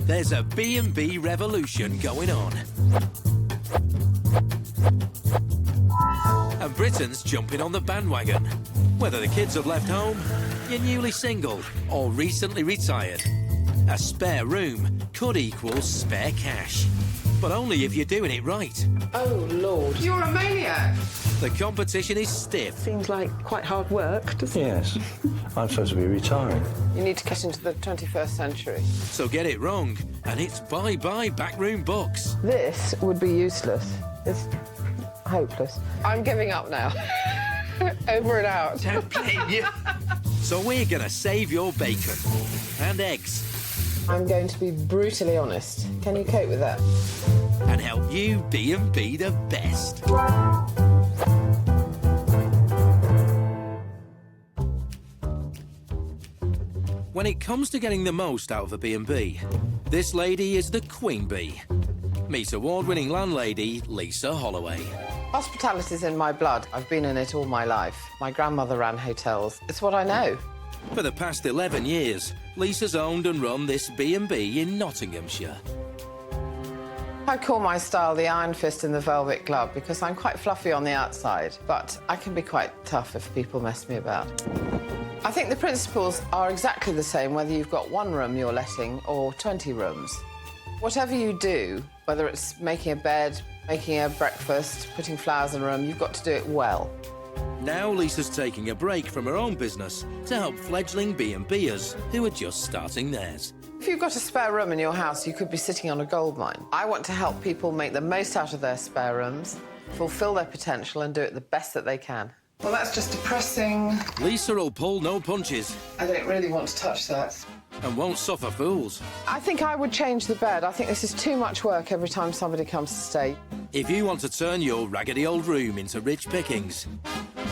There's a B&B revolution going on. And Britain's jumping on the bandwagon. Whether the kids have left home, you're newly single, or recently retired, a spare room could equal spare cash. But only if you're doing it right. Oh, Lord. You're a maniac. The competition is stiff. Seems like quite hard work, doesn't it? Yes. I'm supposed to be retiring. You need to get into the 21st century. So get it wrong, and it's bye-bye backroom books. This would be useless. It's hopeless. I'm giving up now. Over and out. Don't blame you. So we're gonna save your bacon and eggs I'm going to be brutally honest. Can you cope with that? and help you B&B the best. When it comes to getting the most out of a B&B, this lady is the queen bee. Meet award-winning landlady Lisa Holloway. Hospitality's in my blood. I've been in it all my life. My grandmother ran hotels. It's what I know. For the past 11 years, Lisa's owned and run this B&B in Nottinghamshire. I call my style the iron fist in the velvet glove because I'm quite fluffy on the outside, but I can be quite tough if people mess me about. I think the principles are exactly the same whether you've got one room you're letting or 20 rooms. Whatever you do, whether it's making a bed, making a breakfast, putting flowers in a room, you've got to do it well. Now Lisa's taking a break from her own business to help fledgling B&Bers who are just starting theirs. If you've got a spare room in your house, you could be sitting on a goldmine. I want to help people make the most out of their spare rooms, fulfil their potential and do it the best that they can. Well, that's just depressing. Lisa will pull no punches I don't really want to touch that. and won't suffer fools. I think I would change the bed. I think this is too much work every time somebody comes to stay. If you want to turn your raggedy old room into rich pickings,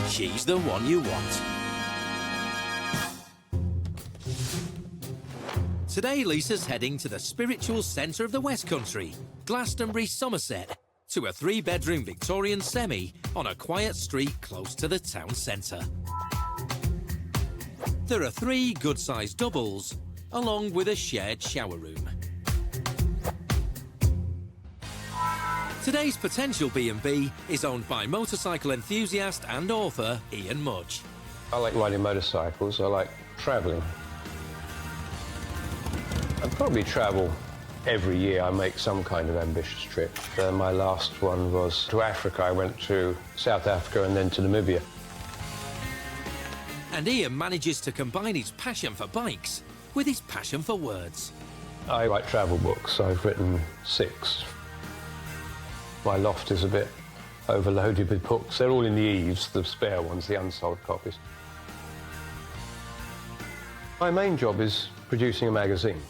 she's the one you want. Today, Lisa's heading to the spiritual centre of the West Country, Glastonbury, Somerset, to a 3-bedroom Victorian semi on a quiet street close to the town centre. There are 3 good-sized doubles, along with a shared shower room. Today's potential B&B is owned by motorcycle enthusiast and author Ian Mudge. I like riding motorcycles. I like travelling. I probably travel every year. I make some kind of ambitious trip. My last one was to Africa. I went to South Africa and then to Namibia. And Ian manages to combine his passion for bikes with his passion for words. I write travel books. I've written 6. My loft is a bit overloaded with books. They're all in the eaves, the spare ones, the unsold copies. My main job is producing a magazine,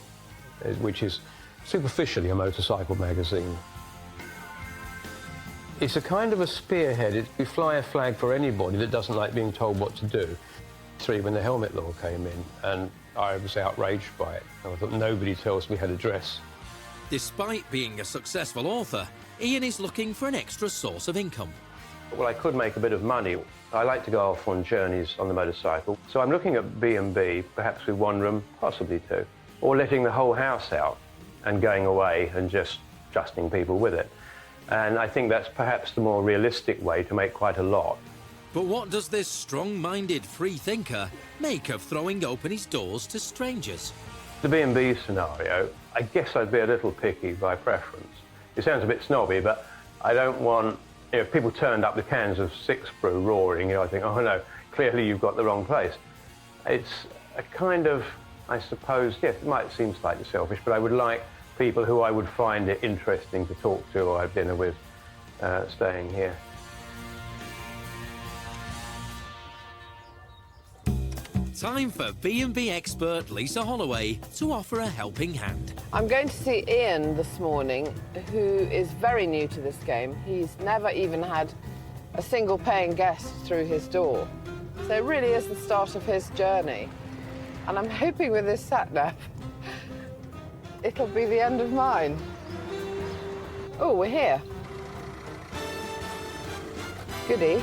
which is superficially a motorcycle magazine. It's a kind of a spearhead. We fly a flag for anybody that doesn't like being told what to do. When the helmet law came in, and I was outraged by it. I thought, nobody tells me how to dress. Despite being a successful author, Ian is looking for an extra source of income. Well, I could make a bit of money. I like to go off on journeys on the motorcycle. So I'm looking at B&B, perhaps with 1 room, possibly 2, or letting the whole house out and going away and just trusting people with it. And I think that's perhaps the more realistic way to make quite a lot. But what does this strong-minded free thinker make of throwing open his doors to strangers? The B&B scenario, I guess I'd be a little picky by preference. It sounds a bit snobby, but I don't want, if people turned up the cans of 6 brew roaring, I think, oh no, clearly you've got the wrong place. It's a kind of, I suppose, yes, it might seem slightly selfish, but I would like people who I would find it interesting to talk to or have dinner with staying here. Time for B&B expert Lisa Holloway to offer a helping hand. I'm going to see Ian this morning, who is very new to this game. He's never even had a single paying guest through his door. So it really is the start of his journey. And I'm hoping with this sat-nav, it'll be the end of mine. Oh, we're here. Goody.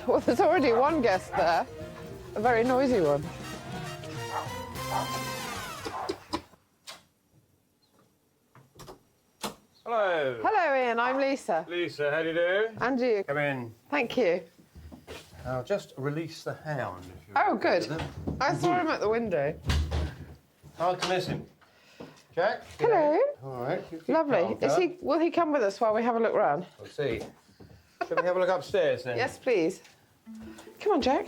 Well, there's already one guest there, a very noisy one. Hello. Hello, Ian. I'm Lisa. Lisa, how do you do? And you. Come in. Thank you. I'll just release the hound. If Oh, good. I saw him at the window. Hard to miss him. Jack? Hello. All right. you keep Lovely. calm, Will he come with us while we have a look round? We'll see. Shall we have a look upstairs then? Yes, please. Come on, Jack.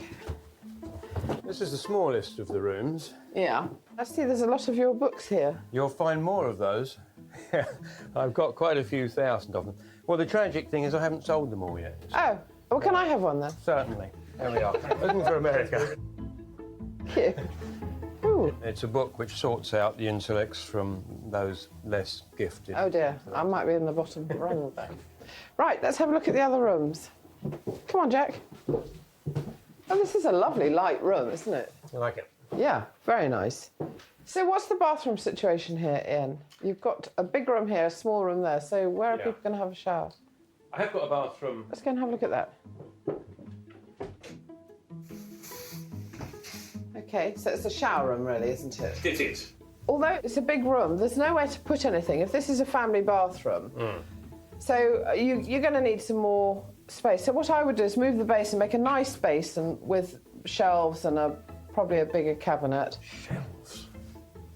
This is the smallest of the rooms. Yeah. I see there's a lot of your books here. You'll find more of those. Yeah, I've got quite a few thousand of them. Well, the tragic thing is I haven't sold them all yet. Oh, well, can I have one then? Certainly. There we are. Looking for America. Thank you. Ooh. It's a book which sorts out the intellects from those less gifted. Oh dear, I might be in the bottom rung there. Right, let's have a look at the other rooms. Come on, Jack. Oh, this is a lovely light room, isn't it? You like it? Yeah, very nice. So what's the bathroom situation here, Ian? You've got a big room here, a small room there, so where are people going to have a shower? I have got a bathroom. Let's go and have a look at that. OK, so it's a shower room, really, isn't it? It is. Although it's a big room, there's nowhere to put anything. If this is a family bathroom, so you're going to need some more space. So what I would do is move the basin, make a nice basin with shelves and probably a bigger cabinet. Shelves?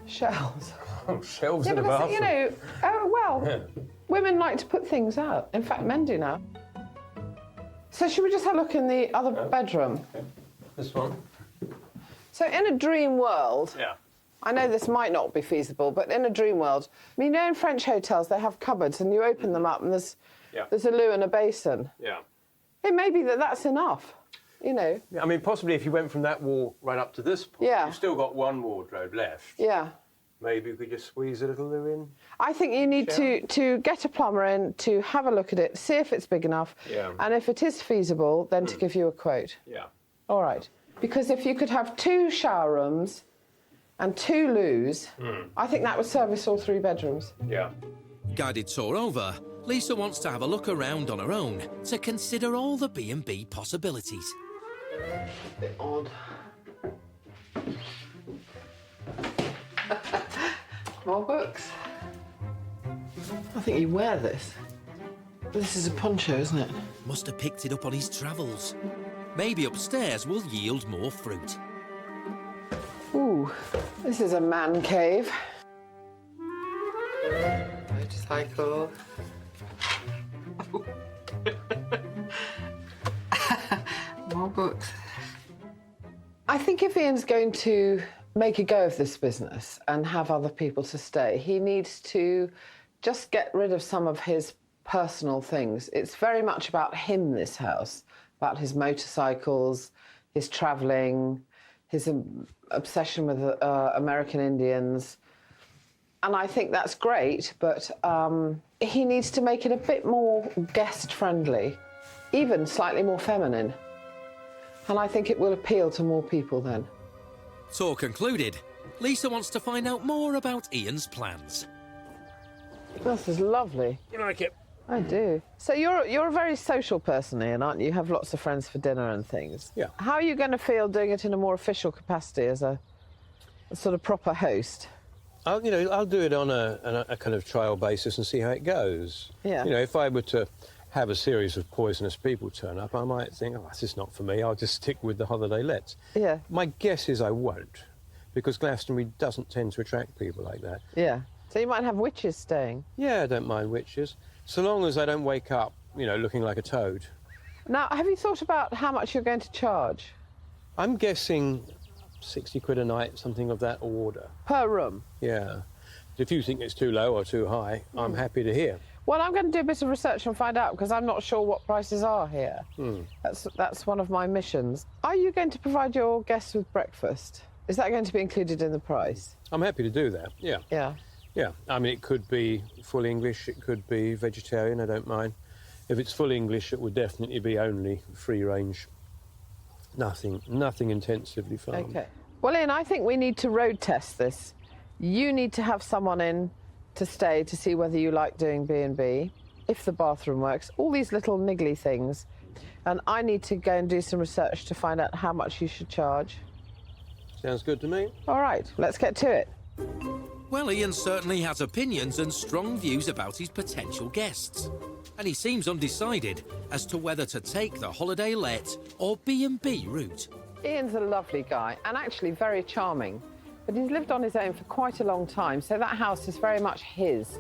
Shelves. Oh, shelves Yeah, in the because, bathroom. you know, women like to put things out. In fact, men do now. So should we just have a look in the other bedroom? Okay. This one? So in a dream world, Yeah. I know this might not be feasible, but in a dream world, I mean, you know, in French hotels, they have cupboards and you open them up and there's a loo and a basin. Yeah. It may be that that's enough, you know. Yeah, I mean, possibly if you went from that wall right up to this point, you've still got one wardrobe left. Yeah. Maybe we could just squeeze a little loo in. I think you need to get a plumber in to have a look at it, see if it's big enough, and if it is feasible, then to give you a quote. Yeah. All right. Because if you could have 2 shower rooms and 2 loos, I think that would service all 3 bedrooms. Yeah. Guided tour over, Lisa wants to have a look around on her own to consider all the B&B possibilities. A bit odd. More books. I think you wear this. This is a poncho, isn't it? Must have picked it up on his travels. Maybe upstairs will yield more fruit. Ooh, this is a man cave. Motorcycle. More books. I think if Ian's going to make a go of this business and have other people to stay, he needs to just get rid of some of his personal things. It's very much about him, this house, about his motorcycles, his travelling, his obsession with American Indians. And I think that's great, but he needs to make it a bit more guest-friendly, even slightly more feminine. And I think it will appeal to more people then. Tour concluded, Lisa wants to find out more about Ian's plans. This is lovely. You like it? I do. So you're a very social person, Ian, aren't you? You have lots of friends for dinner and things. Yeah. How are you going to feel doing it in a more official capacity as a sort of proper host? I'll do it on a kind of trial basis and see how it goes. Yeah. You know, if I were to have a series of poisonous people turn up, I might think, oh, this is not for me. I'll just stick with the holiday lets. Yeah. My guess is I won't, because Glastonbury doesn't tend to attract people like that. Yeah. So you might have witches staying. Yeah, I don't mind witches, so long as I don't wake up, you know, looking like a toad. Now, have you thought about how much you're going to charge? I'm guessing 60 quid a night, something of that order. Per room? Yeah. If you think it's too low or too high, I'm happy to hear. Well, I'm going to do a bit of research and find out, because I'm not sure what prices are here. That's one of my missions. Are you going to provide your guests with breakfast? Is that going to be included in the price? I'm happy to do that, yeah. Yeah. Yeah, I mean, it could be full English, it could be vegetarian, I don't mind. If it's full English, it would definitely be only free range. Nothing intensively farmed. OK. Well, Ian, I think we need to road test this. You need to have someone in to stay to see whether you like doing B&B, if the bathroom works, all these little niggly things. And I need to go and do some research to find out how much you should charge. Sounds good to me. All right, let's get to it. Well, Ian certainly has opinions and strong views about his potential guests. And he seems undecided as to whether to take the holiday let or B&B route. Ian's a lovely guy and actually very charming, but he's lived on his own for quite a long time, so that house is very much his.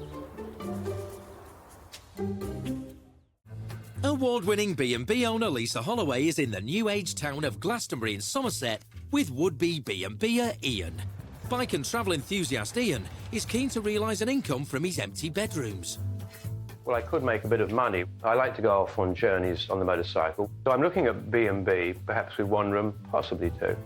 Award-winning B&B owner Lisa Holloway is in the new age town of Glastonbury in Somerset with would-be B&B'er Ian. Bike and travel enthusiast Ian is keen to realise an income from his empty bedrooms. Well, I could make a bit of money. I like to go off on journeys on the motorcycle. So I'm looking at B&B, perhaps with one room, possibly two.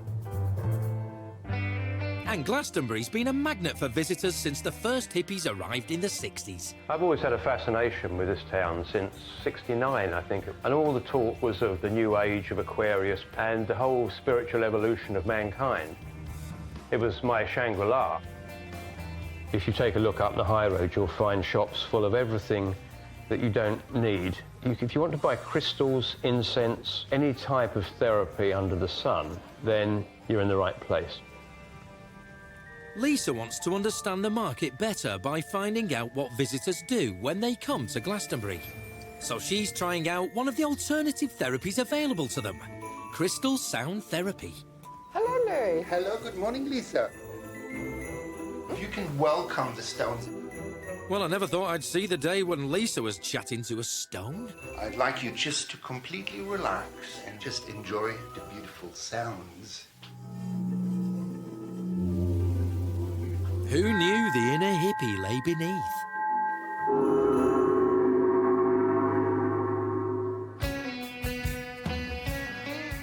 And Glastonbury's been a magnet for visitors since the first hippies arrived in the 60s. I've always had a fascination with this town since '69, I think. And all the talk was of the new age of Aquarius and the whole spiritual evolution of mankind. It was my Shangri-La. If you take a look up the high road, you'll find shops full of everything that you don't need. If you want to buy crystals, incense, any type of therapy under the sun, then you're in the right place. Lisa wants to understand the market better by finding out what visitors do when they come to Glastonbury. So she's trying out one of the alternative therapies available to them, crystal sound therapy. Hello, Lou. Hello, good morning, Lisa. If you can welcome the stones, Well, I never thought I'd see the day when Lisa was chatting to a stone. I'd like you just to completely relax and just enjoy the beautiful sounds. Who knew the inner hippie lay beneath?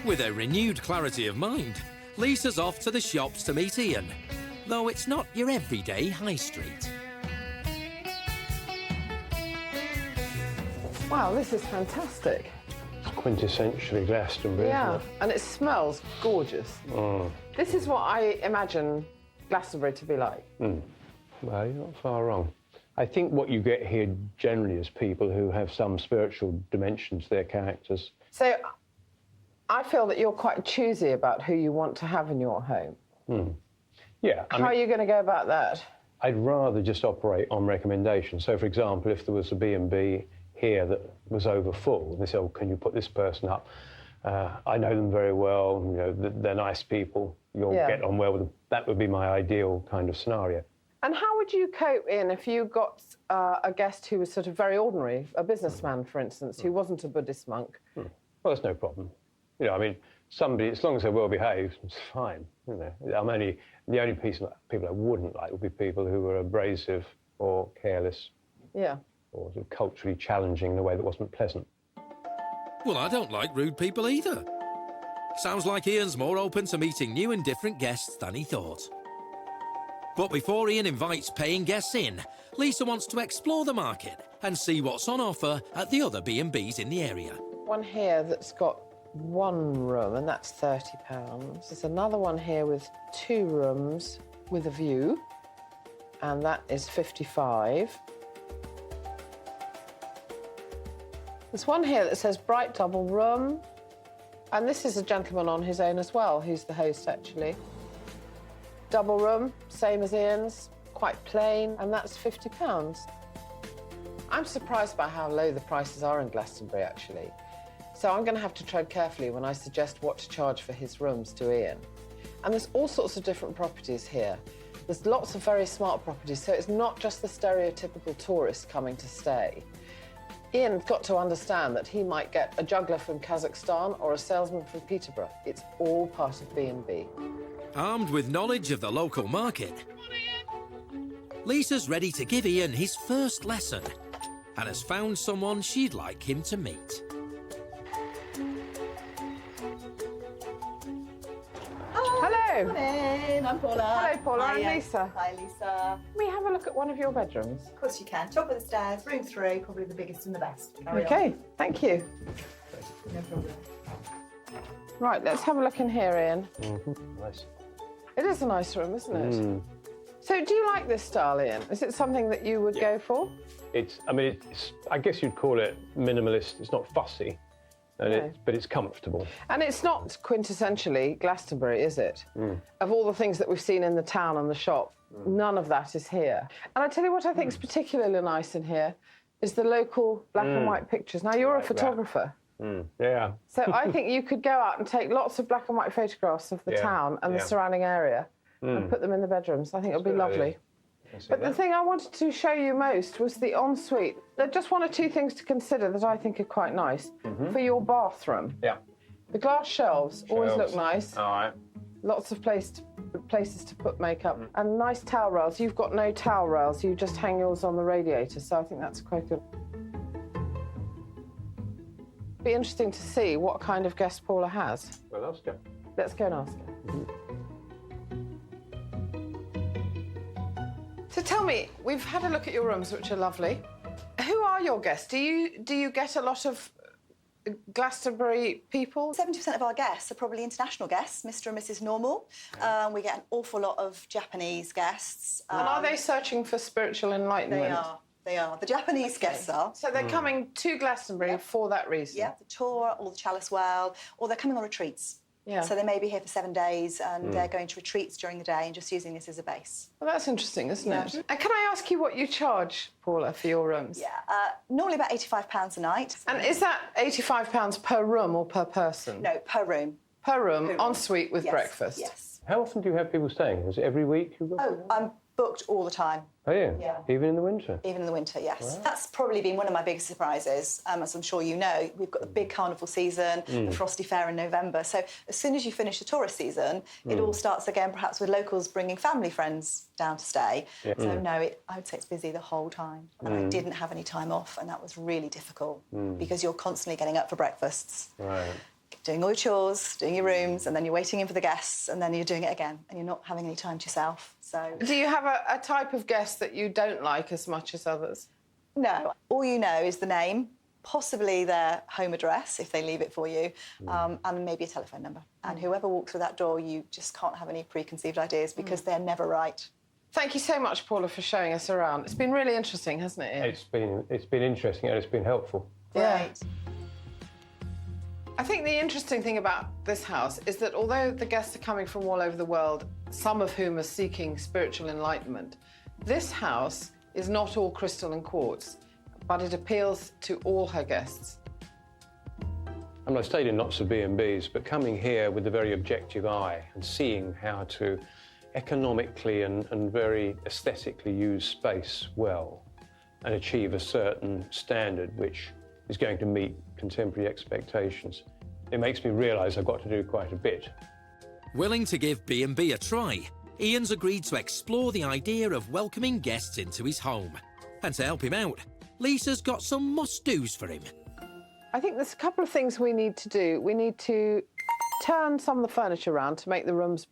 With a renewed clarity of mind, Lisa's off to the shops to meet Ian, though it's not your everyday high street. Wow, this is fantastic. It's quintessentially Glastonbury, Yeah, isn't it? and it smells gorgeous. This is what I imagine Glastonbury to be like. Well, you're not far wrong. I think what you get here generally is people who have some spiritual dimension to their characters. So I feel that you're quite choosy about who you want to have in your home. Yeah, How are you going to go about that? I'd rather just operate on recommendation. So, for example, if there was a B&B here that was over full, they said, oh, can you put this person up? I know them very well, you know, they're nice people, you'll get on well with them. That would be my ideal kind of scenario. And how would you cope, Ian, if you got a guest who was sort of very ordinary, a businessman, for instance, who wasn't a Buddhist monk? Well, that's no problem. You know, I mean, somebody, as long as they're well behaved, it's fine. You know, the only people I wouldn't like would be people who were abrasive or careless. Yeah. Or sort of culturally challenging in a way that wasn't pleasant. Well, I don't like rude people either. Sounds like Ian's more open to meeting new and different guests than he thought. But before Ian invites paying guests in, Lisa wants to explore the market and see what's on offer at the other B&Bs in the area. One here that's got one room, and that's £30. There's another one here with 2 rooms with a view, and that is 55. There's one here that says bright double room, and this is a gentleman on his own as well, who's the host, actually. Double room, same as Ian's, quite plain, and that's £50. I'm surprised by how low the prices are in Glastonbury, actually. So I'm going to have to tread carefully when I suggest what to charge for his rooms to Ian. And there's all sorts of different properties here. There's lots of very smart properties, so it's not just the stereotypical tourist coming to stay. Ian's got to understand that he might get a juggler from Kazakhstan or a salesman from Peterborough. It's all part of B&B. Armed with knowledge of the local market, Lisa's ready to give Ian his first lesson and has found someone she'd like him to meet. Hello. Morning, I'm Paula. Hello, Paula. Hi, I'm Lisa. Hi, Lisa. Can we have a look at one of your bedrooms? Of course you can. Top of the stairs, room 3, probably the biggest and the best. Carry OK, on. thank you. No problem. Right, let's have a look in here, Ian. Nice. It is a nice room, isn't it? So do you like this style, Ian? Is it something that you would go for? I mean, I guess you'd call it minimalist. It's not fussy, But it's comfortable. And it's not quintessentially Glastonbury, is it? Of all the things that we've seen in the town and the shop, none of that is here. And I tell you what I think is particularly nice in here is the local black and white pictures. Now, you're a photographer. Yeah. So I think you could go out and take lots of black and white photographs of the town and the surrounding area and put them in the bedrooms. I think it would be lovely. But the thing I wanted to show you most was the ensuite. There are just one or two things to consider that I think are quite nice for your bathroom. Yeah. The glass shelves always look nice. All right. Lots of places to put makeup. And nice towel rails. You've got no towel rails. You just hang yours on the radiator, so I think that's quite good. Be interesting to see what kind of guest Paula has. Well, ask her. Let's go and ask her. So tell me, we've had a look at your rooms, which are lovely. Who are your guests? Do you get a lot of Glastonbury people? 70% of our guests are probably international guests, Mr. and Mrs. Normal. We get an awful lot of Japanese guests. And are they searching for spiritual enlightenment? They are. The Japanese guests are. So they're coming to Glastonbury for that reason? Yeah, the tour or the chalice well, or they're coming on retreats. Yeah. So they may be here for 7 days and they're going to retreats during the day and just using this as a base. Well, that's interesting, isn't it? And can I ask you what you charge, Paula, for your rooms? Yeah, normally about £85 a night. And is that £85 per room or per person? No, per room. Per room, ensuite with breakfast? Yes. How often do you have people staying? Is it every week? I'm booked all the time. Oh, yeah? Yeah. Even in the winter? Even in the winter, yes. Wow. That's probably been one of my biggest surprises. As I'm sure you know, we've got the big carnival season, the Frosty Fair in November. So as soon as you finish the tourist season, it all starts again, perhaps with locals bringing family friends down to stay. Yeah. So no, I would say it's busy the whole time. And I didn't have any time off, and that was really difficult because you're constantly getting up for breakfasts. Right. Doing all your chores, doing your rooms, and then you're waiting in for the guests, and then you're doing it again, and you're not having any time to yourself. So, do you have a type of guest that you don't like as much as others? No. All you know is the name, possibly their home address, if they leave it for you, and maybe a telephone number. And whoever walks through that door, you just can't have any preconceived ideas because they're never right. Thank you so much, Paula, for showing us around. It's been really interesting, hasn't it, Ian? It's been interesting and it's been helpful. Yeah. I think the interesting thing about this house is that although the guests are coming from all over the world, some of whom are seeking spiritual enlightenment, this house is not all crystal and quartz, but it appeals to all her guests. And I stayed in lots of B&Bs, but coming here with a very objective eye and seeing how to economically and very aesthetically use space well and achieve a certain standard which is going to meet contemporary expectations. It makes me realise I've got to do quite a bit. Willing to give B&B a try, Ian's agreed to explore the idea of welcoming guests into his home. And to help him out, Lisa's got some must-dos for him. I think there's a couple of things we need to do. We need to turn some of the furniture around to make the rooms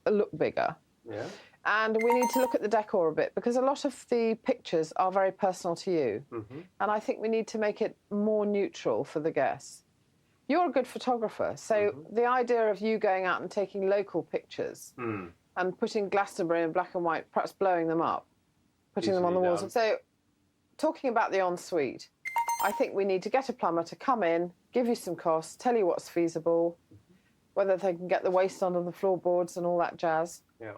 look bigger. Yeah. And we need to look at the decor a bit because a lot of the pictures are very personal to you. And I think we need to make it more neutral for the guests. You're a good photographer, so the idea of you going out and taking local pictures and putting Glastonbury in black and white, perhaps blowing them up, putting them on the walls. So, talking about the ensuite, I think we need to get a plumber to come in, give you some costs, tell you what's feasible, whether they can get the waste under the floorboards and all that jazz. Yeah.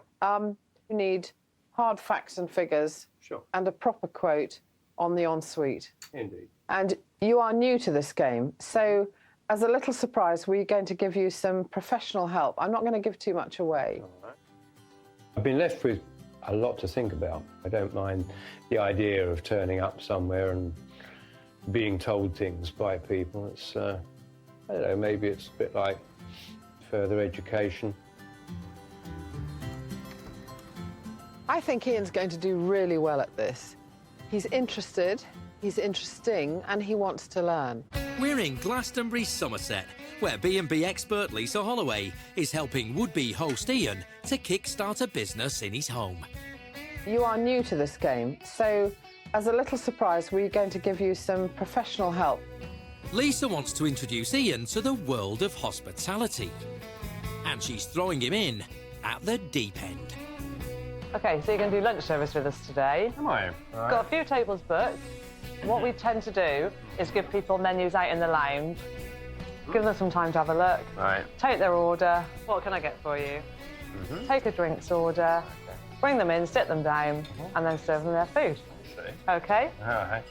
You need hard facts and figures and a proper quote on the ensuite. Indeed. And you are new to this game, so as a little surprise, we're going to give you some professional help. I'm not going to give too much away. All right. I've been left with a lot to think about. I don't mind the idea of turning up somewhere and being told things by people. It's, I don't know, maybe it's a bit like further education. I think Ian's going to do really well at this. He's interested, he's interesting, and he wants to learn. We're in Glastonbury, Somerset, where B&B expert Lisa Holloway is helping would-be host Ian to kickstart a business in his home. You are new to this game, so as a little surprise, we're going to give you some professional help. Lisa wants to introduce Ian to the world of hospitality, and she's throwing him in at the deep end. OK, so you're going to do lunch service with us today. Am I? Right. Got a few tables booked. What we tend to do is give people menus out in the lounge, Give them some time to have a look. Right. Take their order. What can I get for you? Take a drinks order. Bring them in, sit them down, and then serve them their food. Okay? All right.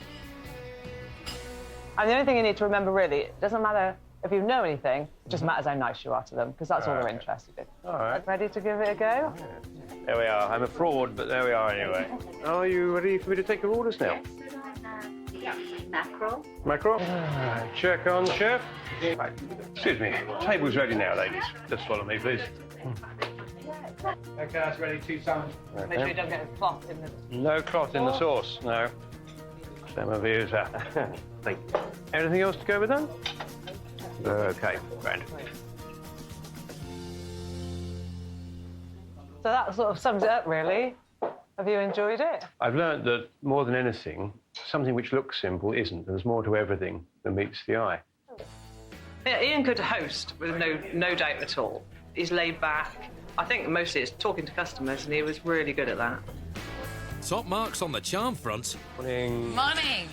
And the only thing you need to remember, really, it doesn't matter if you know anything, it just matters how nice you are to them, because that's all they're interested in. All right. Ready to give it a go? There we are. I'm a fraud, but there we are anyway. Are you ready for me to take your orders now? Mackerel. Mackerel? Check on, chef. Right. Excuse me. Table's ready now, ladies. Just follow me, please. Okay, that's ready. 2 salmon. Make sure you don't get a cloth in the... No cloth in the sauce, no. Same of you, sir. Thank you. Anything else to go with that? Okay, grand. So that sort of sums it up, really. Have you enjoyed it? I've learned that more than anything, something which looks simple isn't. There's more to everything than meets the eye. Yeah, Ian could host with no doubt at all. He's laid back. I think mostly it's talking to customers, and he was really good at that. Top marks on the charm front. Morning. Morning.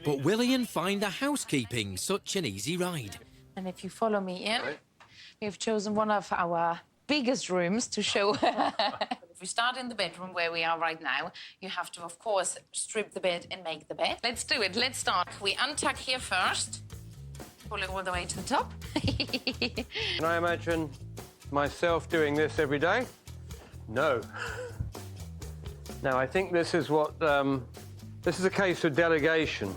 But will Ian find the housekeeping such an easy ride? And if you follow me in, we've chosen one of our biggest rooms to show. If we start in the bedroom where we are right now, you have to, of course, strip the bed and make the bed. Let's do it. Let's start. We untuck here first. Pull it all the way to the top. Can I imagine myself doing this every day? No. No, I think this is what, this is a case of delegation.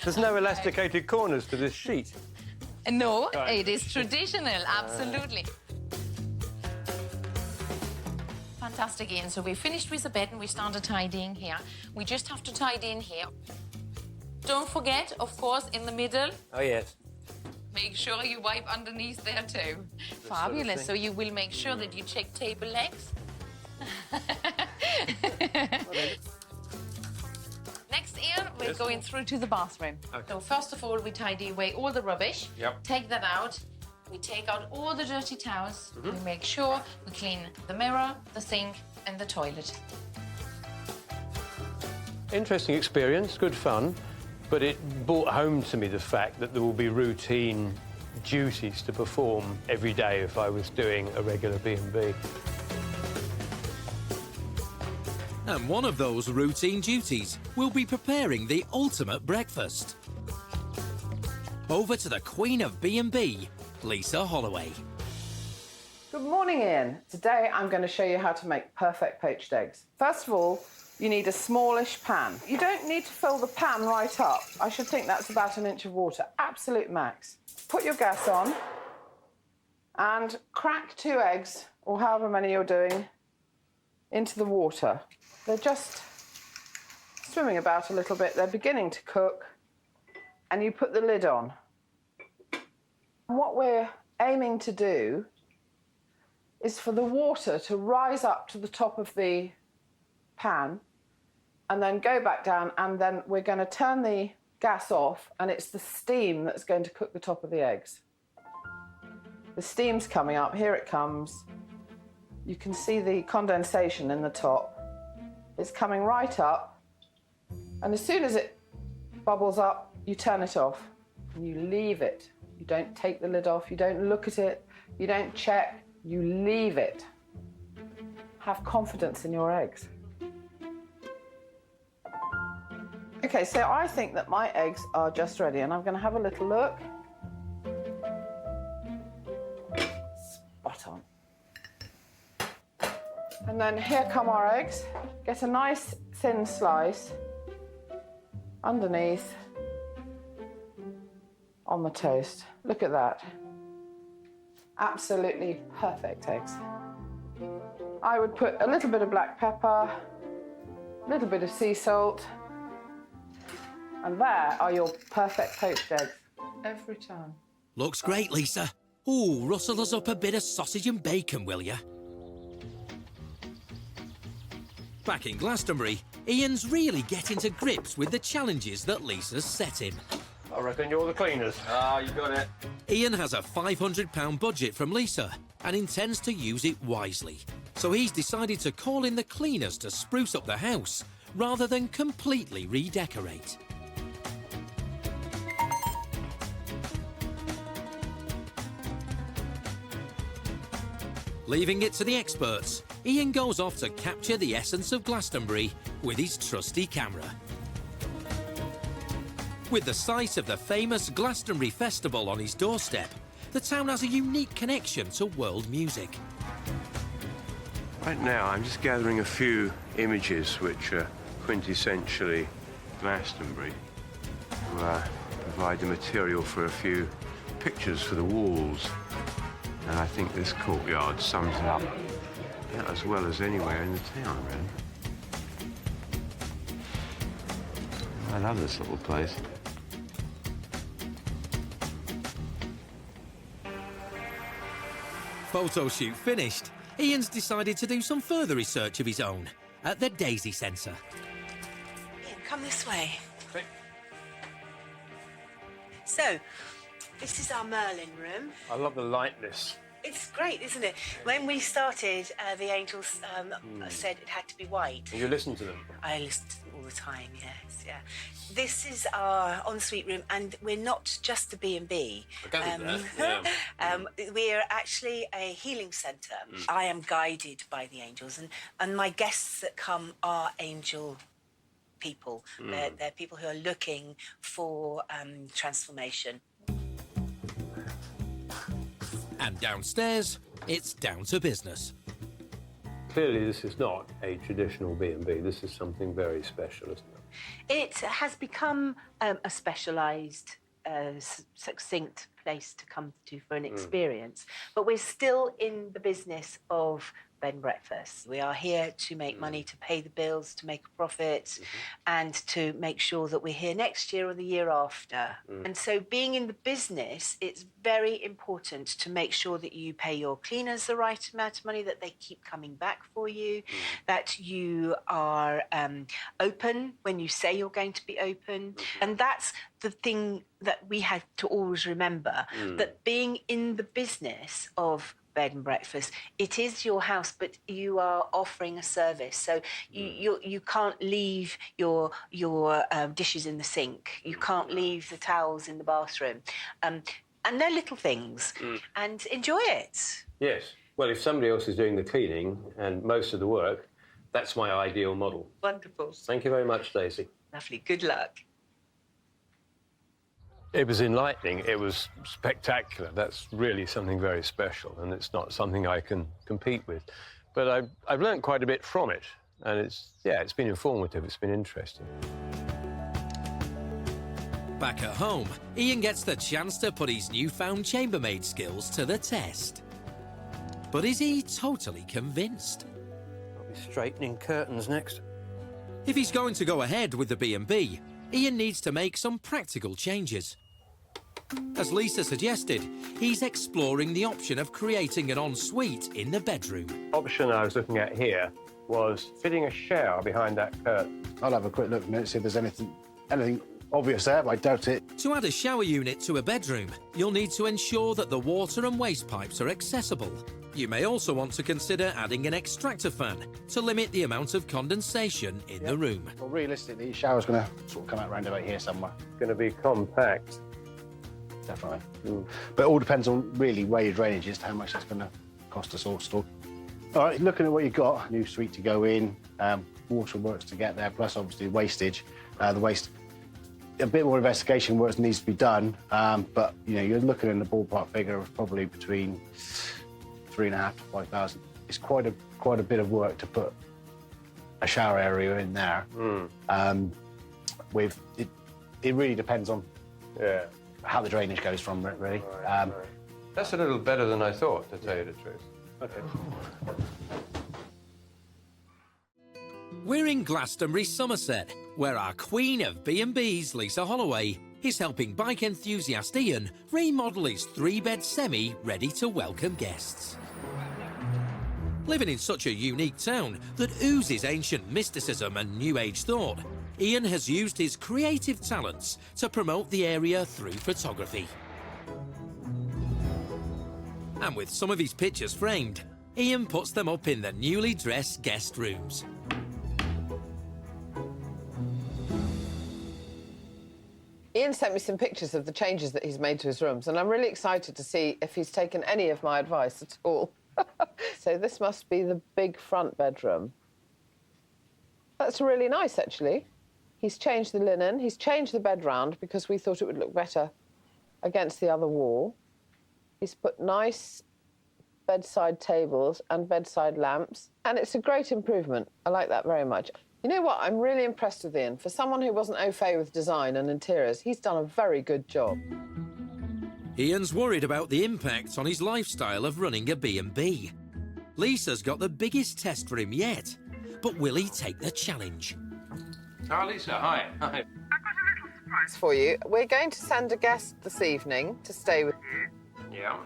There's no elasticated corners to this sheet. No, it is traditional, absolutely. Fantastic, Ian. So we finished with the bed and we started tidying here. We just have to tidy in here. Don't forget, of course, in the middle. Oh, yes. Make sure you wipe underneath there too. Fabulous. So you will make sure that you check table legs. Next, Ian, we're going through to the bathroom. Okay. So first of all, we tidy away all the rubbish. Yep. Take that out. We take out all the dirty towels. We make sure we clean the mirror, the sink, and the toilet. Interesting experience, good fun, but it brought home to me the fact that there will be routine duties to perform every day if I was doing a regular B&B. And one of those routine duties will be preparing the ultimate breakfast. Over to the Queen of B&B, Lisa Holloway. Good morning, Ian. Today I'm going to show you how to make perfect poached eggs. First of all, you need a smallish pan. You don't need to fill the pan right up. I should think that's about 1 inch of water, absolute max. Put your gas on and crack 2 eggs, or however many you're doing, into the water. They're just swimming about a little bit. They're beginning to cook, and you put the lid on. What we're aiming to do is for the water to rise up to the top of the pan and then go back down, and then we're going to turn the gas off, and it's the steam that's going to cook the top of the eggs. The steam's coming up. Here it comes. You can see the condensation in the top. It's coming right up, and as soon as it bubbles up, you turn it off and you leave it. You don't take the lid off, you don't look at it, you don't check, you leave it. Have confidence in your eggs. Okay, so I think that my eggs are just ready, and I'm going to have a little look. Spot on. And then here come our eggs. Get a nice thin slice underneath on the toast. Look at that. Absolutely perfect eggs. I would put a little bit of black pepper, a little bit of sea salt, and there are your perfect poached eggs every time. Looks great, Lisa. Ooh, rustle us up a bit of sausage and bacon, will ya? Back in Glastonbury, Ian's really getting to grips with the challenges that Lisa's set him. I reckon you're the cleaners. Ah, you got it. Ian has a £500 budget from Lisa and intends to use it wisely. So he's decided to call in the cleaners to spruce up the house rather than completely redecorate. Leaving it to the experts, Ian goes off to capture the essence of Glastonbury with his trusty camera. With the site of the famous Glastonbury Festival on his doorstep, the town has a unique connection to world music. Right now, I'm just gathering a few images which are quintessentially Glastonbury to provide the material for a few pictures for the walls. And I think this courtyard sums it up as well as anywhere in the town, really. I love this little place. Photo shoot finished, Ian's decided to do some further research of his own at the Daisy Centre. Ian, come this way. So, this is our Merlin room. I love the lightness. It's great, isn't it? When we started, the angels said it had to be white. And you listen to them? I listen to them all the time, yes, yeah. This is our ensuite room, and we're not just a B&B. We're actually a healing centre. I am guided by the angels, and my guests that come are angel people. They're people who are looking for transformation. And downstairs, it's down to business. Clearly, this is not a traditional B&B. This is something very special, isn't it? It has become a specialised, succinct place to come to for an experience. But we're still in the business of bed and breakfast. We are here to make money, to pay the bills, to make a profit, and to make sure that we're here next year or the year after. And so being in the business, it's very important to make sure that you pay your cleaners the right amount of money, that they keep coming back for you, that you are open when you say you're going to be open. And that's the thing that we have to always remember, that being in the business of bed and breakfast, it is your house, but you are offering a service. So you can't leave your dishes in the sink. You can't leave the towels in the bathroom. And they're little things. And enjoy it. Yes. Well, if somebody else is doing the cleaning and most of the work, that's my ideal model. Wonderful. Thank you very much, Daisy. Lovely. Good luck. It was enlightening. It was spectacular. That's really something very special, and it's not something I can compete with. But I've learned quite a bit from it, and it's been informative. It's been interesting. Back at home, Ian gets the chance to put his newfound chambermaid skills to the test. But is he totally convinced? I'll be straightening curtains next. If he's going to go ahead with the B&B, Ian needs to make some practical changes. As Lisa suggested, he's exploring the option of creating an ensuite in the bedroom. Option I was looking at here was fitting a shower behind that curtain. I'll have a quick look in a minute, see if there's anything obvious there, but I doubt it. To add a shower unit to a bedroom, you'll need to ensure that the water and waste pipes are accessible. You may also want to consider adding an extractor fan to limit the amount of condensation in the room. Well, realistically, the shower's going to sort of come out round about here somewhere. It's going to be compact. Definitely. But it all depends on really where your drainage is, how much that's going to cost us all store. All right, looking at what you've got, new suite to go in, waterworks to get there, plus obviously wastage. The waste, a bit more investigation work needs to be done, but you're looking in the ballpark figure of probably between 3,500 to 5,000. It's quite a bit of work to put a shower area in there. It really depends on how the drainage goes from it, really. Right. That's a little better than I thought, to tell you the truth. Okay. We're in Glastonbury, Somerset, where our queen of B&Bs, Lisa Holloway, is helping bike enthusiast Ian remodel his 3-bed semi ready to welcome guests. Living in such a unique town that oozes ancient mysticism and New Age thought, Ian has used his creative talents to promote the area through photography. And with some of his pictures framed, Ian puts them up in the newly dressed guest rooms. Ian sent me some pictures of the changes that he's made to his rooms, and I'm really excited to see if he's taken any of my advice at all. So this must be the big front bedroom. That's really nice, actually. He's changed the linen. He's changed the bed round because we thought it would look better against the other wall. He's put nice bedside tables and bedside lamps, and it's a great improvement. I like that very much. You know what? I'm really impressed with Ian. For someone who wasn't au fait with design and interiors, he's done a very good job. Ian's worried about the impact on his lifestyle of running a B&B. Lisa's got the biggest test for him yet, but will he take the challenge? Hi, Lisa. Hi. Hi. I've got a little surprise for you. We're going to send a guest this evening to stay with you. Yeah.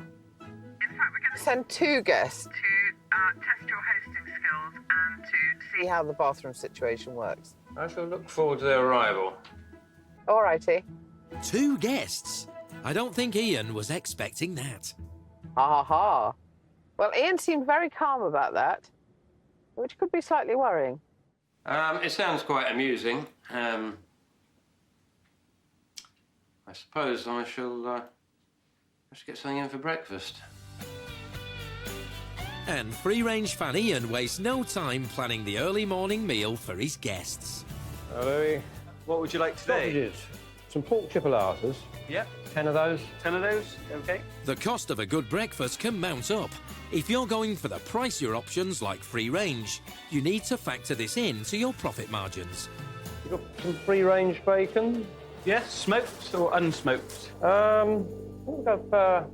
In fact, we're going to send 2 guests to test your hosting skills and to see how the bathroom situation works. I shall look forward to their arrival. All righty. 2 guests? I don't think Ian was expecting that. Ha. Well, Ian seemed very calm about that, which could be slightly worrying. It sounds quite amusing. I suppose I shall get something in for breakfast. And free-range fan Ian wastes no time planning the early morning meal for his guests. Hello. What would you like today? Sausages. Some pork chipolatas. Yep. 10 of those. 10 of those? OK. The cost of a good breakfast can mount up. If you're going for the pricier options like free range, you need to factor this in to your profit margins. You got some free-range bacon? Yes, smoked or unsmoked? We'll go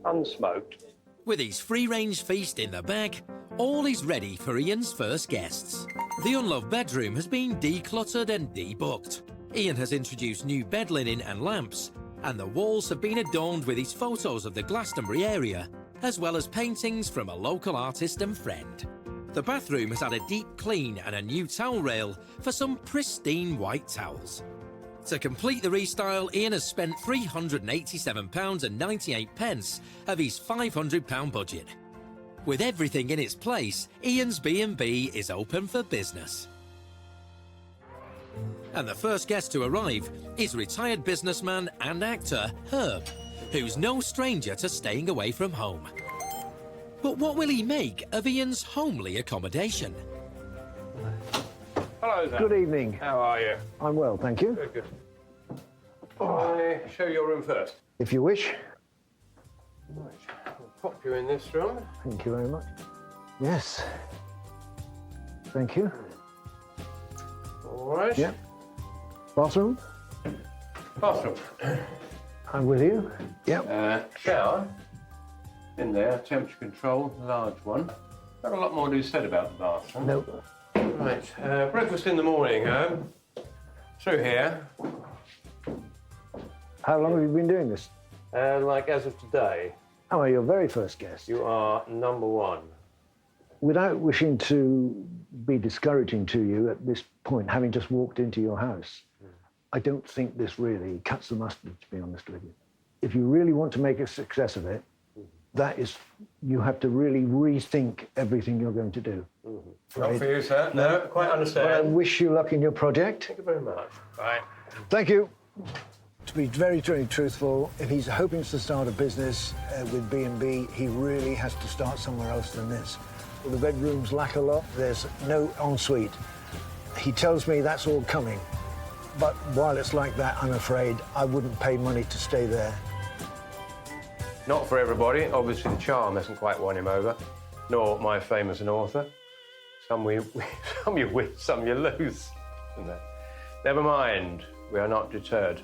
unsmoked. With his free-range feast in the bag, all is ready for Ian's first guests. The unloved bedroom has been decluttered and debooked. Ian has introduced new bed linen and lamps, and the walls have been adorned with his photos of the Glastonbury area, as well as paintings from a local artist and friend. The bathroom has had a deep clean and a new towel rail for some pristine white towels. To complete the restyle, Ian has spent £387.98 of his £500 budget. With everything in its place, Ian's B&B is open for business. And the first guest to arrive is retired businessman and actor Herb, who's no stranger to staying away from home. But what will he make of Ian's homely accommodation? Hello there. Good evening. How are you? I'm well, thank you. Good. I show you your room first. If you wish. Right. I'll pop you in this room. Thank you very much. Yes. Thank you. All right. Yeah. Bathroom? Bathroom. I'm with you. Yep. Shower. In there, temperature control, large one. Not a lot more to be said about the bathroom. No. Right. Breakfast in the morning, through here. How long have you been doing this? Like as of today. Oh, your very first guest. You are number 1. Without wishing to be discouraging to you at this point, having just walked into your house, I don't think this really cuts the mustard, to be honest with you. If you really want to make a success of it, that is, you have to really rethink everything you're going to do. Right. Not for you, sir. No, quite understand. Well, I wish you luck in your project. Thank you very much. Bye. Thank you. To be very, very truthful, if he's hoping to start a business with B&B, he really has to start somewhere else than this. Well, the bedrooms lack a lot. There's no ensuite. He tells me that's all coming. But while it's like that, I'm afraid I wouldn't pay money to stay there. Not for everybody. Obviously, the charm hasn't quite won him over, nor my fame as an author. Some you win, some you lose. Never mind, we are not deterred.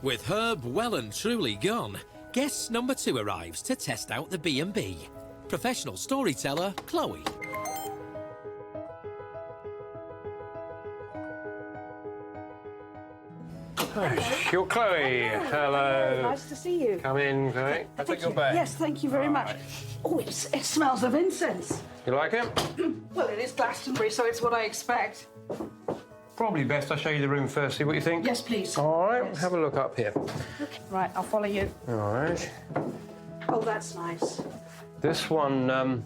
With Herb well and truly gone, guest number 2 arrives to test out the B&B. Professional storyteller, Chloe. You're Chloe. Hello. Nice to see you. Come in, Chloe. I take your bag. Yes, thank you very much. Right. Oh, it smells of incense. You like it? Well, it is Glastonbury, so it's what I expect. Probably best I show you the room first, see what you think? Yes, please. All right, Yes. have a look up here. Right, I'll follow you. All right. Oh, that's nice. This one,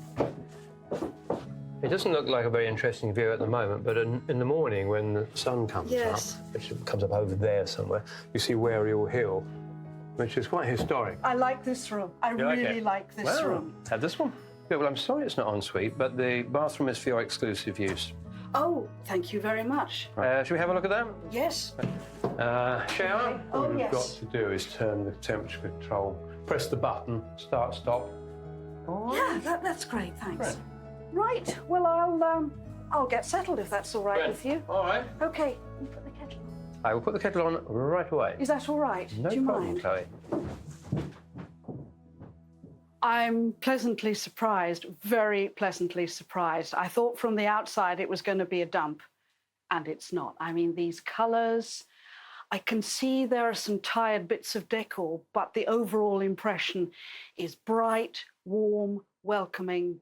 it doesn't look like a very interesting view at the moment, but in the morning when the sun comes Yes. up, which comes up over there somewhere, you see Wariel Hill, which is quite historic. I like this room. I You like really it? like this Well, room. have this one. Good, well, I'm sorry it's not en suite, but the bathroom is for your exclusive use. Oh, thank you very much. Should we have a look at that? Yes. Shower? Oh, All we've yes. got to do is turn the temperature control, press the button, start, stop. Yeah, that's great, thanks. Right, well, I'll get settled if that's all right with you. All right. OK, you put the kettle on. I will put the kettle on right away. Is that all right? No Do you problem, mind? Chloe. I'm pleasantly surprised, very pleasantly surprised. I thought from the outside it was going to be a dump, and it's not. I mean, these colours, I can see there are some tired bits of decor, but the overall impression is bright, warm, welcoming.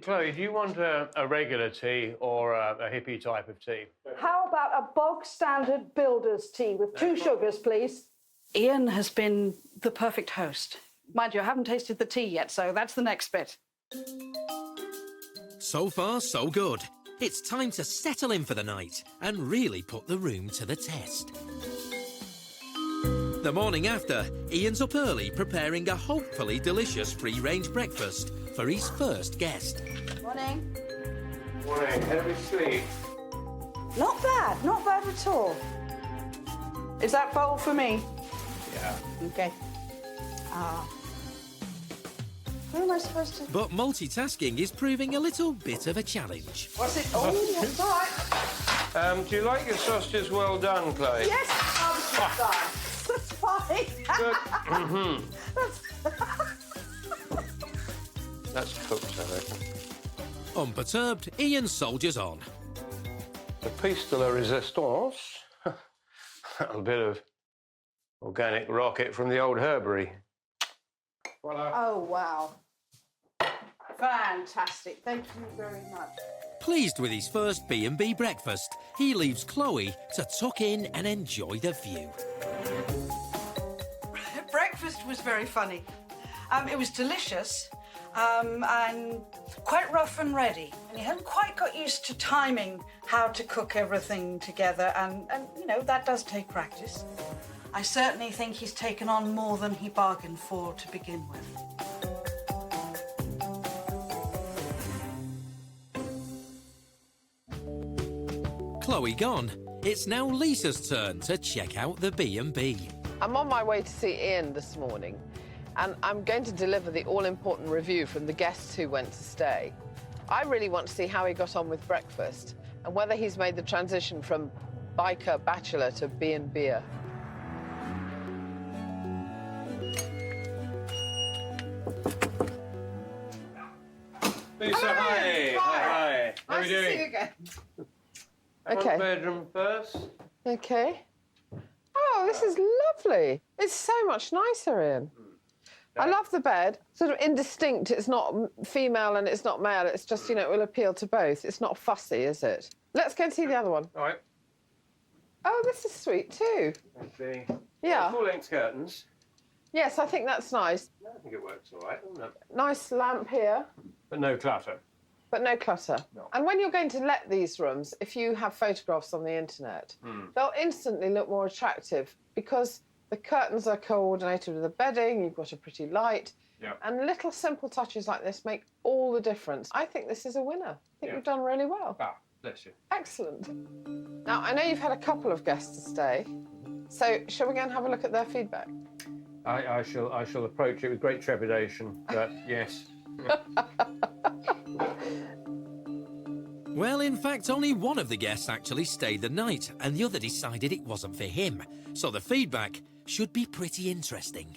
Chloe, do you want a regular tea or a hippie type of tea? How about a bog standard builder's tea with 2 sugars, please? Ian has been the perfect host. Mind you, I haven't tasted the tea yet, so that's the next bit. So far, so good. It's time to settle in for the night and really put the room to the test. The morning after, Ian's up early preparing a hopefully delicious free-range breakfast for his first guest. Morning. Morning, heavy sleep. Not bad at all. Is that bowl for me? Yeah. OK. Who am I supposed to... But multitasking is proving a little bit of a challenge. What's it? Oh, that's all right. Do you like your sausages well done, Chloe? Yes, that's fine. Good. That's cooked, I reckon. Unperturbed, Ian soldiers on. The piece de la resistance. A little bit of organic rocket from the old herbery. Voila. Oh, wow. Fantastic. Thank you very much. Pleased with his first B&B breakfast, he leaves Chloe to tuck in and enjoy the view. Breakfast was very funny. It was delicious and quite rough and ready. And you hadn't quite got used to timing how to cook everything together. And you know, that does take practice. I certainly think he's taken on more than he bargained for to begin with. Chloe gone, it's now Lisa's turn to check out the B&B. I'm on my way to see Ian this morning, and I'm going to deliver the all-important review from the guests who went to stay. I really want to see how he got on with breakfast and whether he's made the transition from biker bachelor to B&B'er. Lisa, hi. Hi. How are we Nice to doing? see you again. One Okay. bedroom first. Okay. Oh, this is lovely. It's so much nicer, Ian. I love the bed. Sort of indistinct. It's not female and it's not male. It's just, you know, it will appeal to both. It's not fussy, is it? Let's go and see the other one. All right. Oh, this is sweet too. Okay. Yeah. Full-length curtains. Yes, I think that's nice. I think it works all right, doesn't it? Nice lamp here, But no clutter. but no clutter. No. And when you're going to let these rooms, if you have photographs on the internet, they'll instantly look more attractive because the curtains are coordinated with the bedding, you've got a pretty light, and little simple touches like this make all the difference. I think this is a winner. I think you've done really well. Ah, bless you. Excellent. Now, I know you've had a couple of guests to stay, so shall we go and have a look at their feedback? I shall approach it with great trepidation, but yes. Well, in fact, only one of the guests actually stayed the night and the other decided it wasn't for him. So the feedback should be pretty interesting.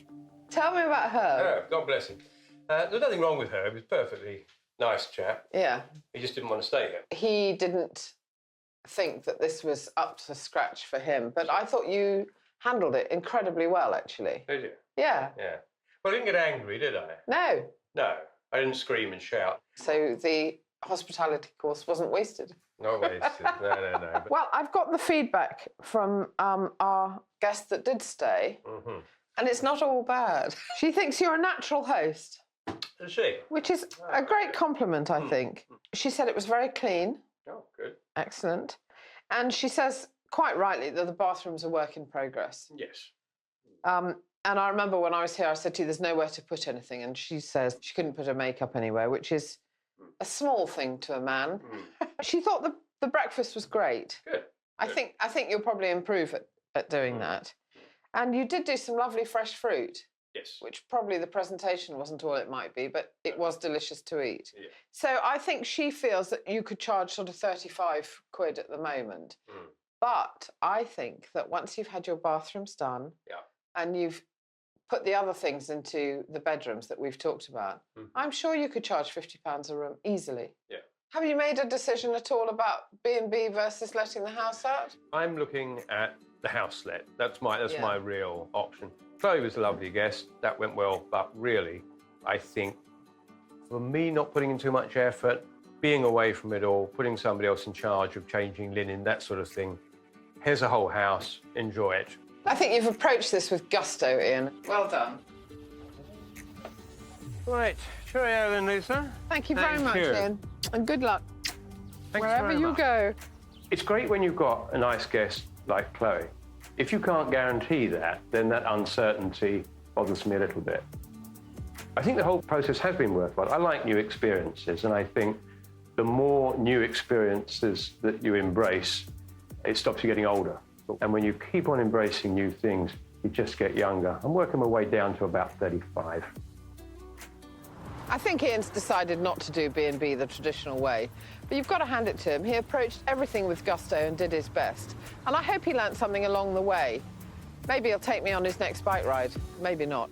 Tell me about her. Oh, God bless him. There's nothing wrong with her. He was a perfectly nice chap. Yeah. He just didn't want to stay here. He didn't think that this was up to scratch for him, but I thought you handled it incredibly well, actually. Did you? Yeah. Yeah. Well, I didn't get angry, did I? No. No. I didn't scream and shout. So the hospitality course wasn't wasted. No wasted. No. But... Well, I've got the feedback from our guest that did stay, and it's not all bad. She thinks you're a natural host. Is she? Which is a great compliment, I think. She said it was very clean. Oh, good. Excellent. And she says, quite rightly, that the bathroom's a work in progress. Yes. And I remember when I was here, I said to you, there's nowhere to put anything. And she says she couldn't put her makeup anywhere, which is a small thing to a man. She thought the breakfast was great. Good. I think you'll probably improve at doing that. And you did do some lovely fresh fruit. Yes. Which probably the presentation wasn't all it might be, but it was delicious to eat. Yeah. So I think she feels that you could charge sort of 35 quid at the moment. But I think that once you've had your bathrooms done and you've put the other things into the bedrooms that we've talked about, I'm sure you could charge £50 a room easily. Yeah. Have you made a decision at all about B&B versus letting the house out? I'm looking at the house let. That's my real option. Chloe was a lovely guest. That went well, but really, I think for me not putting in too much effort, being away from it all, putting somebody else in charge of changing linen, that sort of thing. Here's a whole house. Enjoy it. I think you've approached this with gusto, Ian. Well done. Right. Cheerio then, Lisa. Thank you very much, Ian. And good luck. Thanks wherever very you much. go. It's great when you've got a nice guest like Chloe. If you can't guarantee that, then that uncertainty bothers me a little bit. I think the whole process has been worthwhile. I like new experiences, and I think the more new experiences that you embrace, it stops you getting older. And when you keep on embracing new things, you just get younger. I'm working my way down to about 35. I think Ian's decided not to do B&B the traditional way, but you've got to hand it to him. He approached everything with gusto and did his best. And I hope he learnt something along the way. Maybe he'll take me on his next bike ride, maybe not.